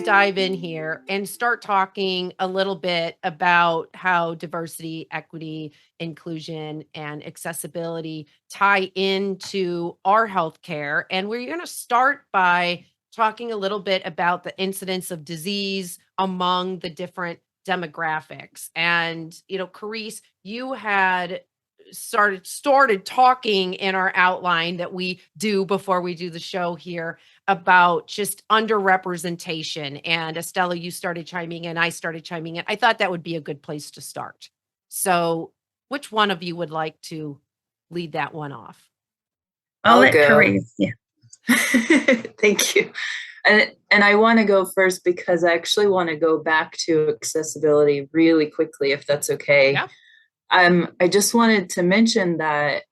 dive in here and start talking a little bit about how diversity, equity, inclusion, and accessibility tie into our healthcare. And we're going to start by talking a little bit about the incidence of disease among the different demographics. And, Carice, you had started talking in our outline that we do before we do the show here about just underrepresentation. And Estela, you started chiming in, I started chiming in. I thought that would be a good place to start. So which one of you would like to lead that one off? I'll let Charis. Yeah. Thank you. And I want to go first because I actually want to go back to accessibility really quickly, if that's okay. Yeah. I just wanted to mention that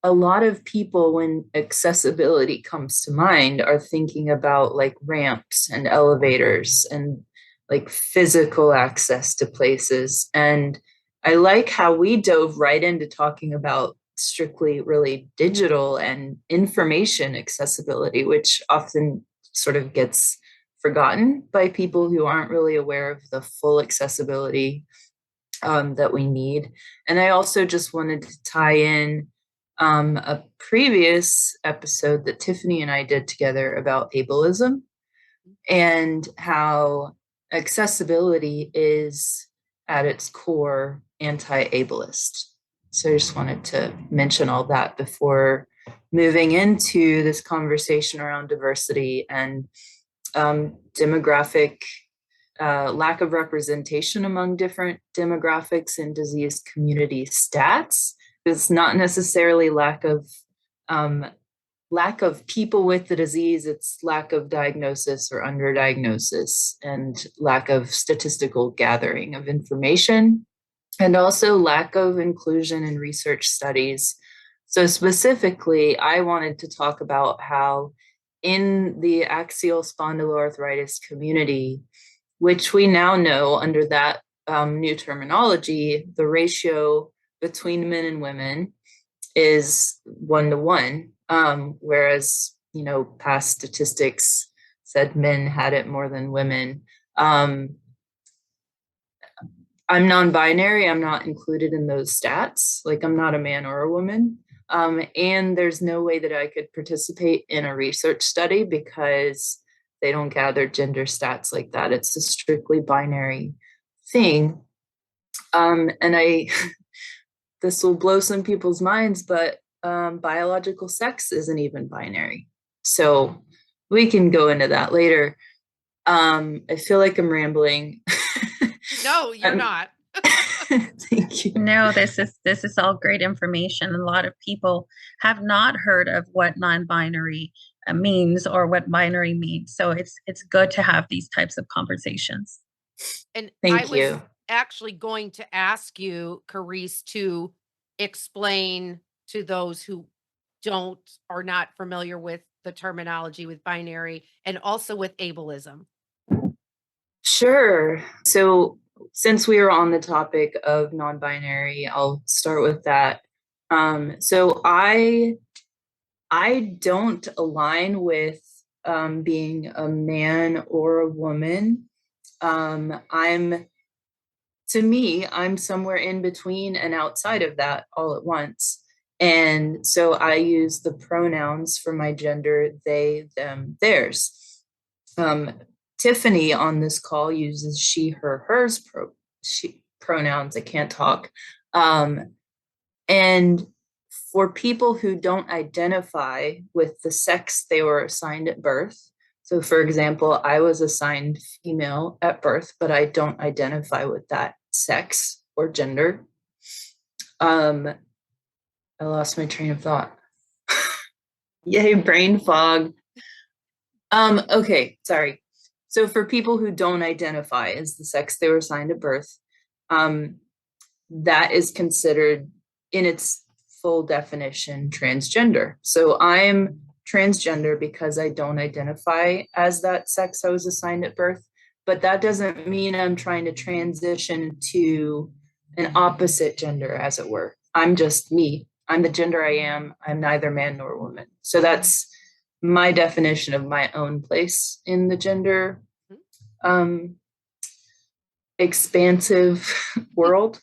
a lot of people, when accessibility comes to mind, are thinking about like ramps and elevators and like physical access to places. And I like how we dove right into talking about strictly really digital and information accessibility, which often sort of gets forgotten by people who aren't really aware of the full accessibility that we need. And I also just wanted to tie in a previous episode that Tiffany and I did together about ableism and how accessibility is at its core anti-ableist. So I just wanted to mention all that before moving into this conversation around diversity and demographic lack of representation among different demographics and disease community stats. It's not necessarily lack of people with the disease, it's lack of diagnosis or underdiagnosis and lack of statistical gathering of information, and also lack of inclusion in research studies. So specifically, I wanted to talk about how in the axial spondyloarthritis community, which we now know under that new terminology, the ratio between men and women is 1-to-1, whereas, past statistics said men had it more than women. I'm non-binary, I'm not included in those stats. Like, I'm not a man or a woman. And there's no way that I could participate in a research study because they don't gather gender stats like that. It's a strictly binary thing. And this will blow some people's minds, but biological sex isn't even binary. So we can go into that later. I feel like I'm rambling. No, you're not. Thank you. No, this is all great information. A lot of people have not heard of what non-binary means or what binary means. So it's good to have these types of conversations. And Thank you. I was actually going to ask you, Charis, to explain to those who are not familiar with the terminology with binary and also with ableism. Sure. So since we were on the topic of non-binary, I'll start with that. So I don't align with being a man or a woman. I'm somewhere in between and outside of that all at once. And so I use the pronouns for my gender, they, them, theirs. Tiffany on this call uses she, her, hers pronouns. I can't talk. And for people who don't identify with the sex they were assigned at birth, so for example, I was assigned female at birth, but I don't identify with that sex or gender. I lost my train of thought. Yay, brain fog. Okay, sorry. So for people who don't identify as the sex they were assigned at birth, that is considered in its full definition transgender. So I'm transgender because I don't identify as that sex I was assigned at birth, but that doesn't mean I'm trying to transition to an opposite gender, as it were. I'm just me. I'm the gender I am. I'm neither man nor woman. So that's my definition of my own place in the gender um, expansive world.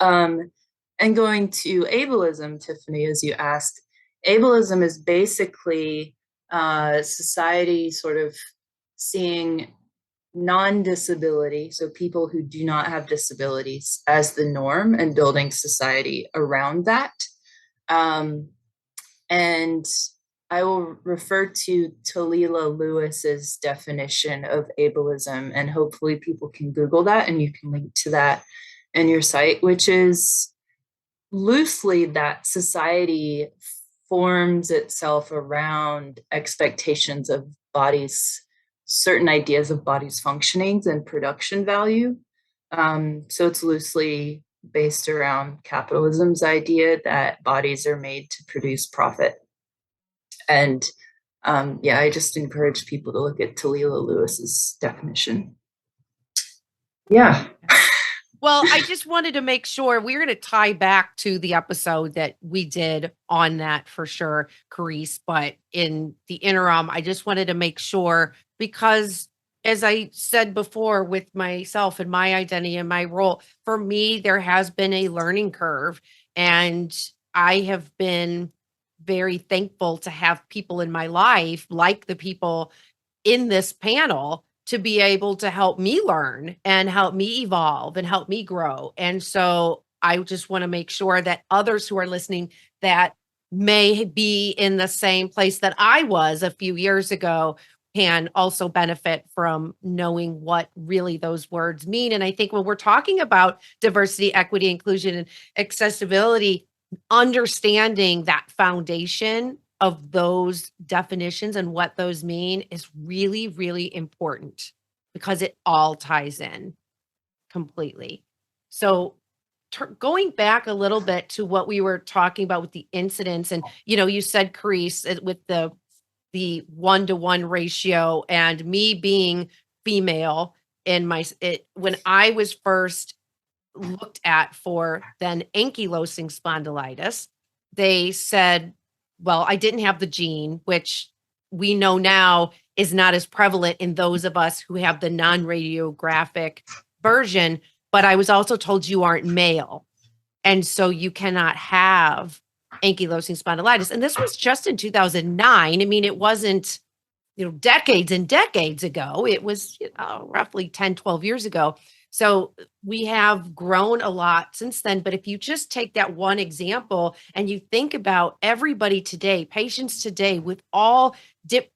And going to ableism, Tiffany, as you asked, ableism is basically society sort of seeing non-disability, so people who do not have disabilities, as the norm and building society around that. And I will refer to Talila Lewis's definition of ableism, and hopefully people can Google that and you can link to that in your site, which is loosely that society forms itself around expectations of bodies, certain ideas of bodies' functionings and production value. So it's loosely based around capitalism's idea that bodies are made to produce profit. And yeah, I just encourage people to look at Talila Lewis's definition. Yeah. Well, I just wanted to make sure we're going to tie back to the episode that we did on that for sure, Charis. But in the interim, I just wanted to make sure, because as I said before, with myself and my identity and my role, for me, there has been a learning curve. And I have been very thankful to have people in my life, like the people in this panel, to be able to help me learn and help me evolve and help me grow. And so I just want to make sure that others who are listening that may be in the same place that I was a few years ago can also benefit from knowing what really those words mean. And I think when we're talking about diversity, equity, inclusion, and accessibility, understanding that foundation of those definitions and what those mean is really, really important, because it all ties in completely. So going back a little bit to what we were talking about with the incidents, and you said, Charis, with the 1-to-1 ratio, and me being female in when I was first looked at for then ankylosing spondylitis, they said, well, I didn't have the gene, which we know now is not as prevalent in those of us who have the non-radiographic version, but I was also told you aren't male, and so you cannot have ankylosing spondylitis. And this was just in 2009. I mean, it wasn't, decades and decades ago. It was roughly 10, 12 years ago. So we have grown a lot since then. But if you just take that one example and you think about everybody today, patients today, with all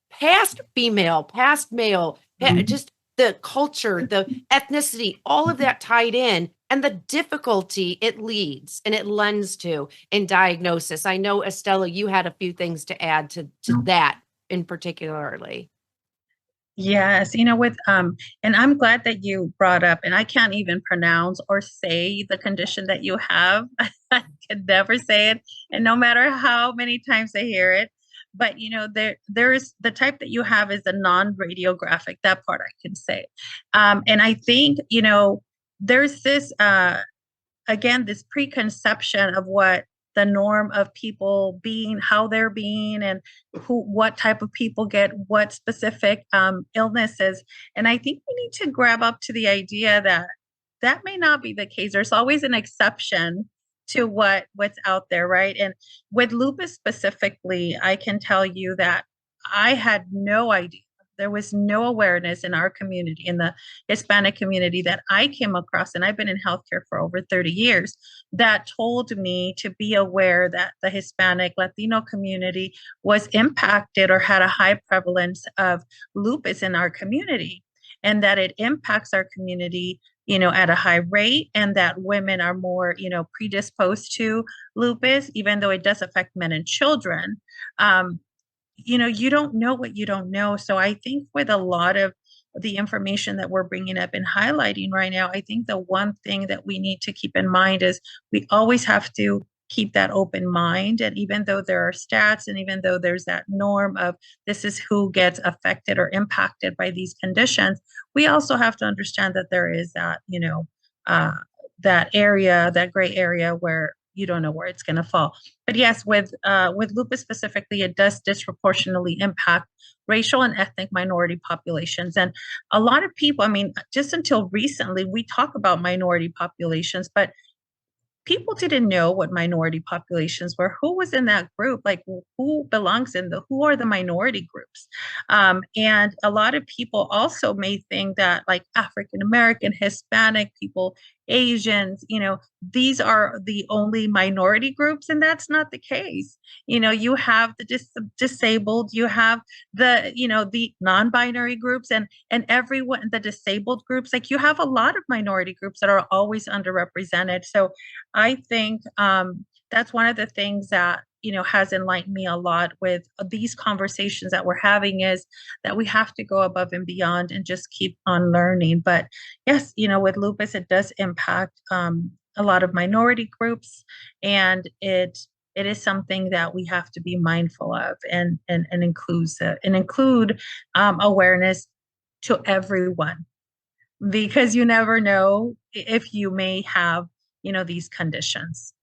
past female, past male, just the culture, the ethnicity, all of that tied in, and the difficulty it leads and it lends to in diagnosis. I know, Estela, you had a few things to add to that in particularly. Yes, with and I'm glad that you brought up, and I can't even pronounce or say the condition that you have. I can never say it, and no matter how many times I hear it. But there's the type that you have is a non-radiographic. That part I can say. And I think there's this again, this preconception of what the norm of people being, how they're being, and what type of people get what specific illnesses. And I think we need to grab up to the idea that that may not be the case. There's always an exception to what's out there, right? And with lupus specifically, I can tell you that I had no idea. There was no awareness in our community, in the Hispanic community, that I came across, and I've been in healthcare for over 30 years, that told me to be aware that the Hispanic Latino community was impacted or had a high prevalence of lupus in our community, and that it impacts our community at a high rate, and that women are more predisposed to lupus, even though it does affect men and children. You don't know what you don't know. So I think with a lot of the information that we're bringing up and highlighting right now, I think the one thing that we need to keep in mind is we always have to keep that open mind. And even though there are stats, and even though there's that norm of this is who gets affected or impacted by these conditions, we also have to understand that there is that, that area, that gray area where you don't know where it's going to fall. But yes, with lupus specifically, it does disproportionately impact racial and ethnic minority populations. And a lot of people, I mean, just until recently, we talk about minority populations, but people didn't know what minority populations were, who was in that group, like who belongs in who are the minority groups. And a lot of people also may think that like African American, Hispanic people, Asians, these are the only minority groups, and that's not the case. You have the disabled, you have the non-binary groups, and everyone, the disabled groups, like you have a lot of minority groups that are always underrepresented. So I think that's one of the things that has enlightened me a lot with these conversations that we're having, is that we have to go above and beyond and just keep on learning. But yes, with lupus, it does impact a lot of minority groups, and it is something that we have to be mindful of and include awareness to everyone, because you never know if you may have these conditions.